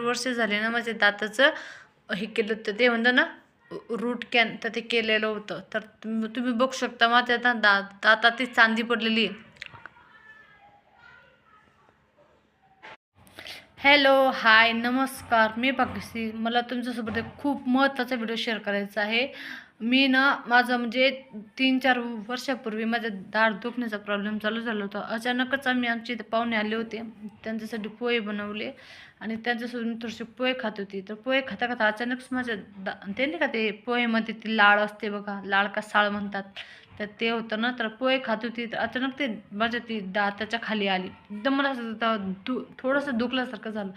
वर्ष झाले ना माझ्या दाताचं हे केलं होतं, ते म्हणतं ना रूट कॅन, तर ते केलेलं होतं. तर तुम्ही बघू शकता माझ्या दातात ती चांदी पडलेली आहे. हॅलो, हाय, नमस्कार. मी भाग्यश्री. मला तुमच्यासोबत एक खूप महत्त्वाचा व्हिडिओ शेअर करायचा आहे. मी ना माझं म्हणजे 3-4 वर्षापूर्वी माझ्या दाढ दुखण्याचा प्रॉब्लेम चालू झाला होता. अचानकच आमच्या इथे पाहुणे आले होते. त्यांच्यासाठी पोहे बनवले आणि त्यांच्यासोबत मी थोडेसे पोहे खात होती. तर पोहे खाता खाता अचानकच माझ्या ते नाही का ते पोहेमध्ये ती लाळ असते बघा, लाळ का साळ म्हणतात. तर ते होतं ना, तर पोहे खात होती तर अचानक ते माझ्या ती दाताच्या खाली आली. एकदम मला असं थोडंसं दुखल्यासारखं झालं.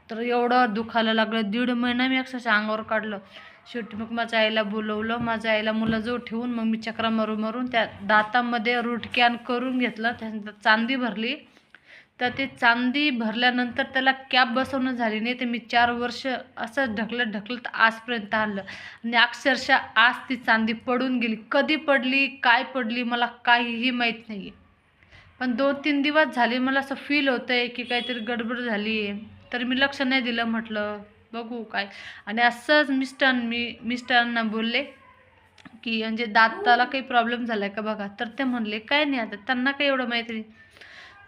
तर एवढं दुखायला लागलं, 1.5 महिना मी अक्षरशः अंगावर काढलं. शेवटी मग माझ्या आईला बोलवलं. माझ्या आईला मुलाजवळ ठेवून मग मी चक्रा मारून त्या दातामध्ये रूट कॅन करून घेतलं. त्यानंतर चांदी भरली. तर ते चांदी भरल्यानंतर त्याला कॅप बसवणं झाली नाही. तर मी 4 वर्ष असं ढकलत आजपर्यंत आणलं आणि अक्षरशः आज ती चांदी पडून गेली. कधी पडली, काय पडली मला काहीही माहीत नाही आहे. पण 2-3 दिवस झाले मला असं फील होतं आहे की काहीतरी गडबड झाली आहे. तर मी लक्ष नाही दिलं, म्हटलं बघू काय. आणि असंच मिस्टरांना बोलले की म्हणजे दाताला काही प्रॉब्लेम झाला आहे का बघा. तर ते म्हणले काय नाही, आता त्यांना काही एवढं माहिती नाही.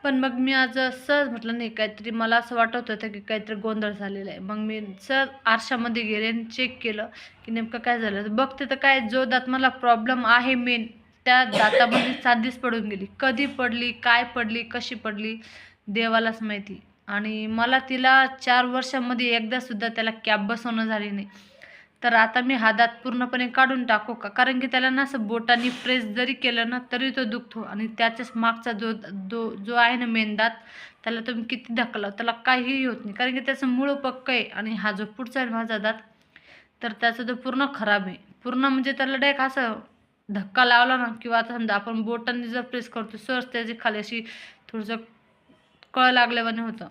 पण मग मी आज सहज म्हटलं नाही, काहीतरी मला असं वाटत होतं की काहीतरी गोंधळ झालेला आहे. मग मी सहज आरशामध्ये गेले आणि चेक केलं की नेमकं काय झालं. बघते तर काय, जो दात मला प्रॉब्लेम आहे मेन, त्या दातामध्ये चांदीच पडून गेली. कधी पडली, काय पडली, कशी पडली, देवालाच माहिती. आणि मला तिला 4 वर्षामध्ये एकदासुद्धा त्याला कॅप बसवणं झाली नाही. तर आता मी हा दात पूर्णपणे काढून टाकू का? कारण की त्याला ना असं बोटांनी प्रेस जरी केलं ना तरी तो दुखतो आणि त्याच्याच मागचा जो आहे ना मेन दात, त्याला तुम्ही किती ढकला त्याला काहीही होत नाही. कारण की त्याचं मूळ पक्कं आहे आणि हा जो पुढचा आहे माझा दात, तर त्याचा तो पूर्ण खराब आहे. पूर्ण म्हणजे त्याला डायरेक्ट असं धक्का लावला ना किंवा आता समजा आपण बोटांनी जर प्रेस करतो सहज त्याची खाली अशी थोडंसं कळ लागल्यावानी होतं.